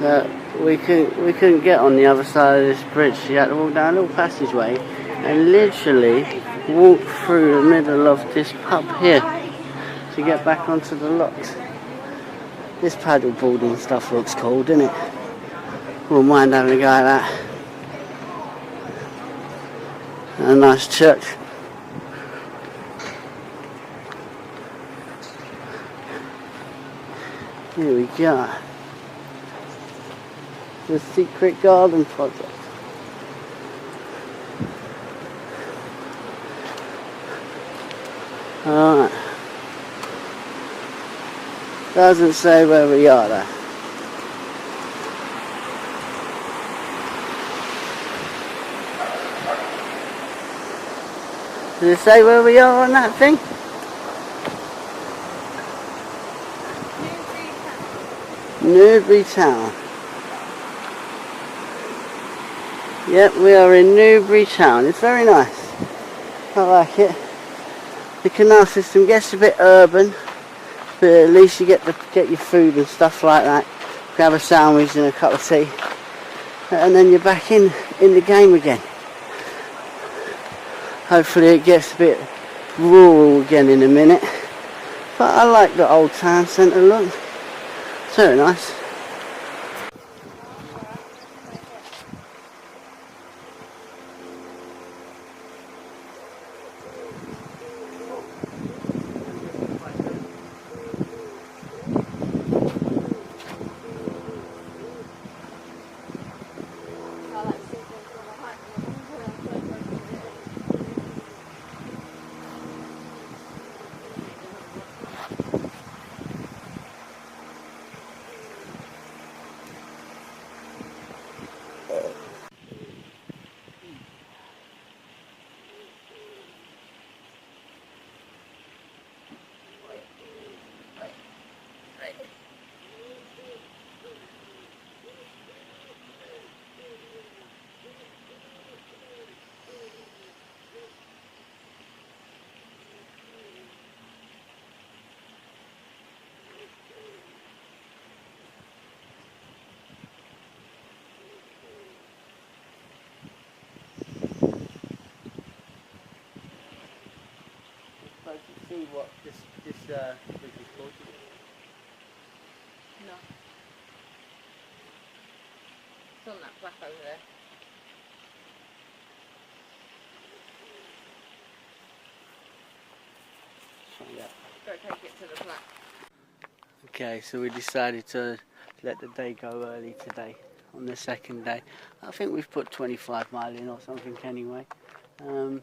that we couldn't get on the other side of this bridge. You had to walk down a little passageway and literally walk through the middle of this pub here to get back onto the locks. This paddle boarding stuff looks cool, doesn't it? Wouldn't mind having a go at that. A nice church. Here we go. The Secret Garden Project. Alright. Doesn't say where we are though. Does it say where we are on that thing? Newbury Town. Yep, we are in Newbury Town. It's very nice. I like it. The canal system gets a bit urban, but at least you get your food and stuff like that. Grab a sandwich and a cup of tea, and then you're back in the game again. Hopefully it gets a bit rural again in a minute. But I like the old town centre look. It's very nice. See what this bridge is called? No. It's on that plaque over there. Yeah. Go take it to the plaque. Okay, so we decided to let the day go early today on the second day. I think we've put 25 mile in or something anyway. So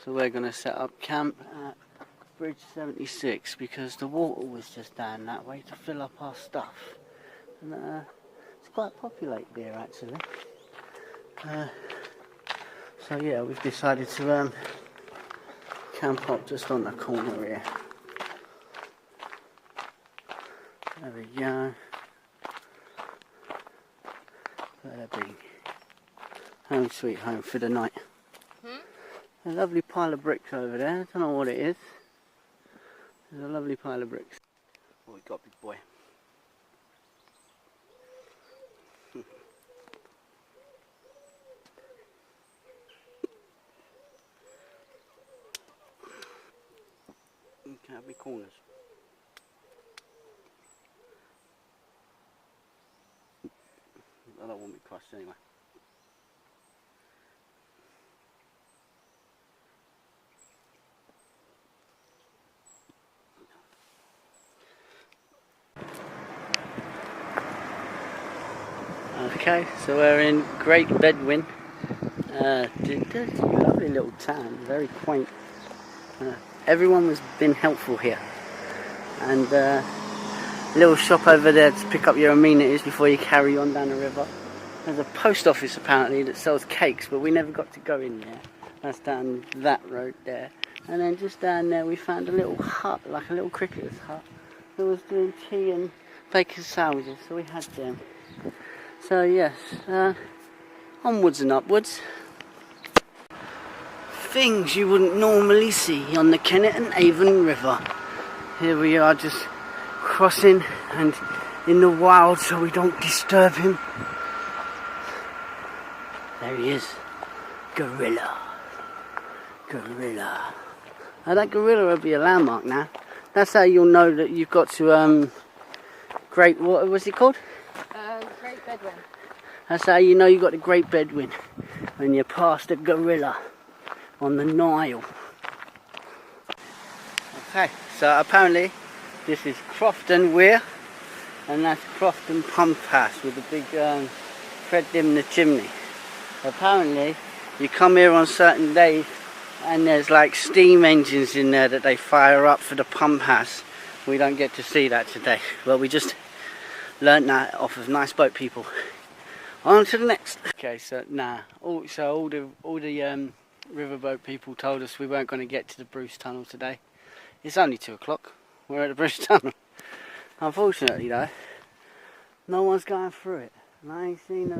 we're going to set up camp at Bridge 76 because the water was just down that way to fill up our stuff, and it's quite populated here actually. So yeah, we've decided to camp up just on the corner here. There we go. There be home sweet home for the night. A lovely pile of bricks over there. I don't know what it is. There's a lovely pile of bricks. What we got, big boy? Okay, have me corners. I don't want me crossed anyway. Okay, so we're in Great Bedwin. Lovely little town, very quaint. Everyone has been helpful here. And a little shop over there to pick up your amenities before you carry on down the river. There's a post office apparently that sells cakes, but we never got to go in there. That's down that road there. And then just down there we found a little hut, like a little cricketer's hut, that was doing tea and baker's sandwiches, so we had them. So yes, onwards and upwards. Things you wouldn't normally see on the Kennet and Avon River. Here we are just crossing, and in the wild so we don't disturb him. There he is. Gorilla. Gorilla. Now that gorilla will be a landmark now. That's how you'll know that you've got to what was it called? Great Bedouin. That's how you know you've got the Great Bedouin, when you're past a gorilla on the Nile. Okay, so apparently this is Crofton Weir, and that's Crofton Pump House with the big Fred Dim the chimney. Apparently you come here on certain days and there's like steam engines in there that they fire up for the pump house. We don't get to see that today, but we just learnt that off of Nice Boat people. On to the next. Okay, so all the riverboat people told us we weren't going to get to the Bruce Tunnel today. It's only 2 o'clock. We're at the Bruce Tunnel. Unfortunately though, no one's going through it. And I ain't seen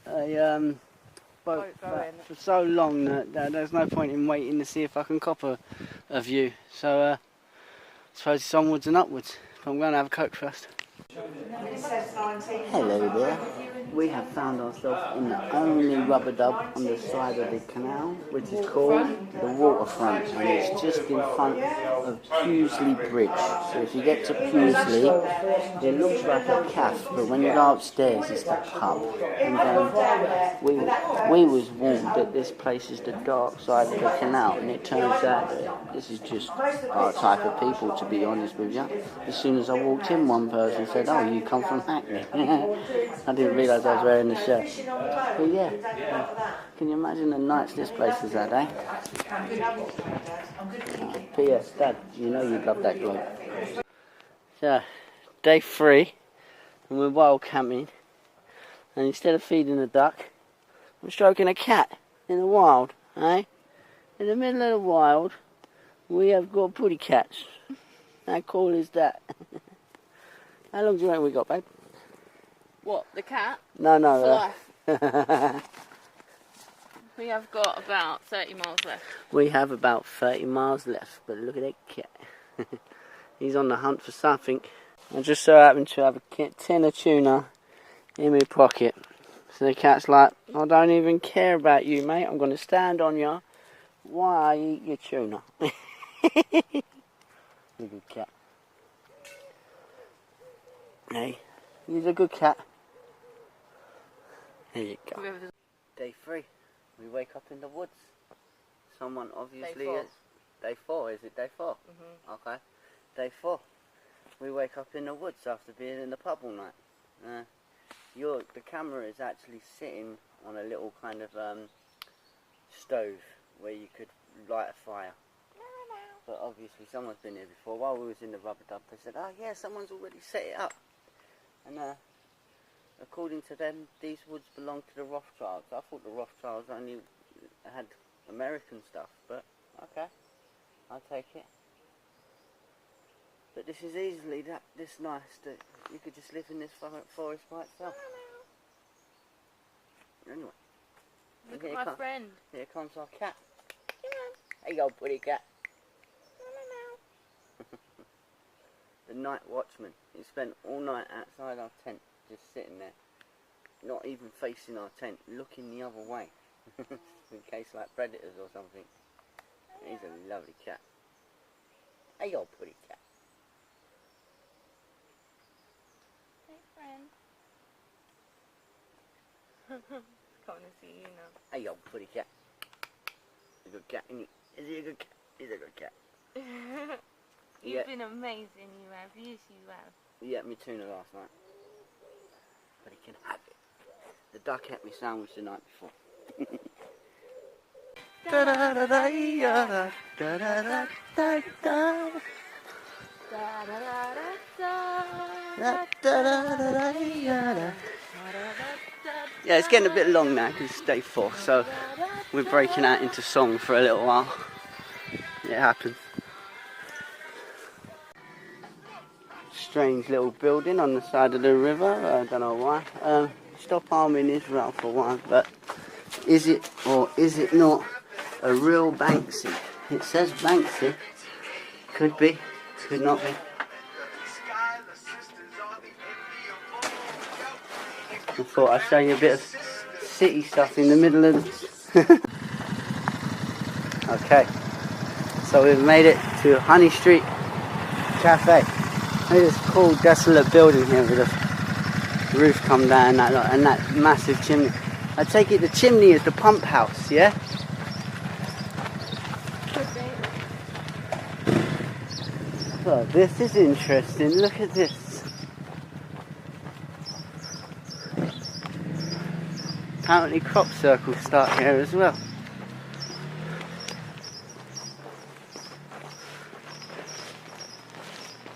a boat for so long that there's no point in waiting to see if I can cop a view. So I suppose it's onwards and upwards. But I'm going to have a Coke first. Hello there. We have found ourselves in the only rubber dub on the side of the canal, which is called the Waterfront, and it's just in front of Pewsley Bridge. So if you get to Pewsley, it looks like a cafe, but when you go upstairs, it's the pub. And we was warned that this place is the dark side of the canal, and it turns out that this is just our type of people, to be honest with you. As soon as I walked in, one person said, "Oh, you come from Hackney." I didn't realise I was wearing the shirt. But yeah, can you imagine the nights this place has had, eh? P.S. Dad, you know you'd love that globe. So, day 3, and we're wild camping, and instead of feeding the duck, I'm stroking a cat in the wild, eh? In the middle of the wild, we have got putty cats. How cool is that? How long do you reckon we got, babe? What, the cat? No. For life. We have got about 30 miles left. We have about 30 miles left, but look at that cat. He's on the hunt for something. I just so happen to have a tin of tuna in my pocket. So the cat's like, "I don't even care about you, mate. I'm going to stand on you while I eat your tuna." You're a good cat. Hey, he's a good cat. There you go. Day 3. We wake up in the woods. Someone obviously Day 4. is. Day 4, is it day 4? Mm-hmm. Okay. Day 4. We wake up in the woods after being in the pub all night. The camera is actually sitting on a little kind of stove where you could light a fire. But obviously someone's been here before. While we was in the rubber dub, they said, "Oh yeah, someone's already set it up." And according to them, these woods belong to the Rothschilds. I thought the Rothschilds only had American stuff, but okay, I'll take it. But this is easily this nice that you could just live in this forest by itself. Anyway, Look at my friend. Here comes our cat. Hey, you old pretty cat. The night watchman. He spent all night outside our tent, just sitting there, not even facing our tent, looking the other way, in case like predators or something. He's a lovely cat. Hey, old pretty cat. Hey, friend. Coming to see you now. Hey, old pretty cat. He's a good cat, isn't he? Is he a good cat? He's a good cat. You've been amazing, you have. Yes, you have. He ate me tuna last night. But he can have it. The duck ate me sandwich the night before. Yeah, it's getting a bit long now because it's day 4, so we're breaking out into song for a little while. It happens. Strange little building on the side of the river. I don't know why. Stop harming Israel for one, but is it or is it not a real Banksy? It says Banksy. Could be, could not be. I thought I'd show you a bit of city stuff in the middle of the... Okay, so we've made it to Honey Street Cafe. Look at this cool desolate building here with a roof come down and that massive chimney. I take it the chimney is the pump house, yeah? Could be. Oh, this is interesting. Look at this. Apparently crop circles start here as well.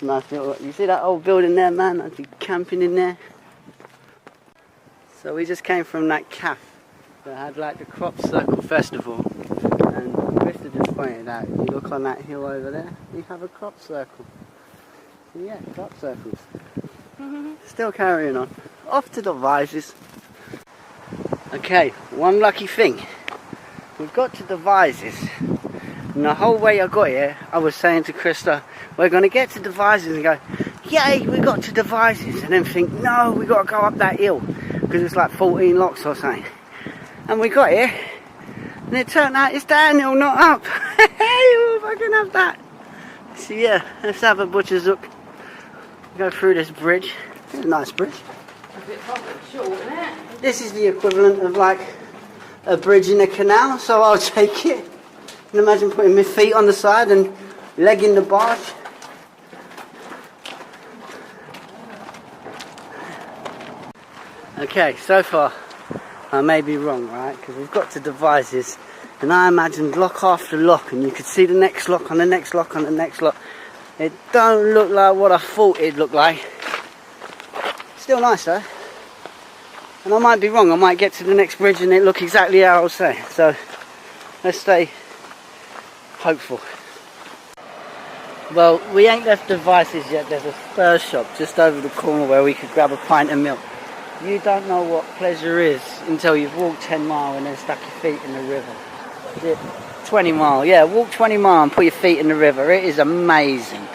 Nice little, you see that old building there, man? I'd be camping in there. So we just came from that cafe that had like the crop circle festival, and Krista just pointed out, you look on that hill over there, you have a crop circle. So yeah, crop circles. Still carrying on. Off to the Vises. Okay, one lucky thing. We've got to the Vises. And the whole way I got here, I was saying to Krista, we're going to get to the Vises and go, yay, we got to the Vises. And then think, no, we got to go up that hill. Because it's like 14 locks or something. And we got here, and it turned out it's downhill, not up. Hey, if I can have that. So yeah, let's have a butcher's look. Go through this bridge. It's a nice bridge. A bit short, isn't it? This is the equivalent of like a bridge in a canal, so I'll take it. And imagine putting my feet on the side and legging the barge. Okay, so far I may be wrong, right? Because we've got to the Vises, and I imagined lock after lock, and you could see the next lock on the next lock on the next lock. It don't look like what I thought it'd look like. Still nice though. And I might be wrong, I might get to the next bridge and it look exactly how I was saying. So let's stay hopeful. Well, we ain't left the Vises yet. There's a Spurs shop just over the corner where we could grab a pint of milk. You don't know what pleasure is until you've walked 10 miles and then stuck your feet in the river. 20 miles, yeah, walk 20 miles and put your feet in the river. It is amazing.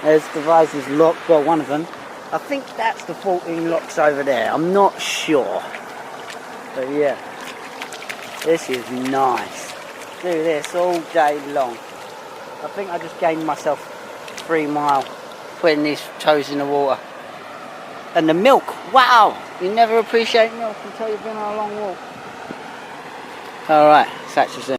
There's the Vises lock, well, one of them. I think that's the 14 locks over there. I'm not sure. But yeah, this is nice. Do this all day long. I think I just gained myself 3 miles putting these toes in the water. And the milk, wow! You never appreciate milk until you've been on a long walk. Alright, catch you soon.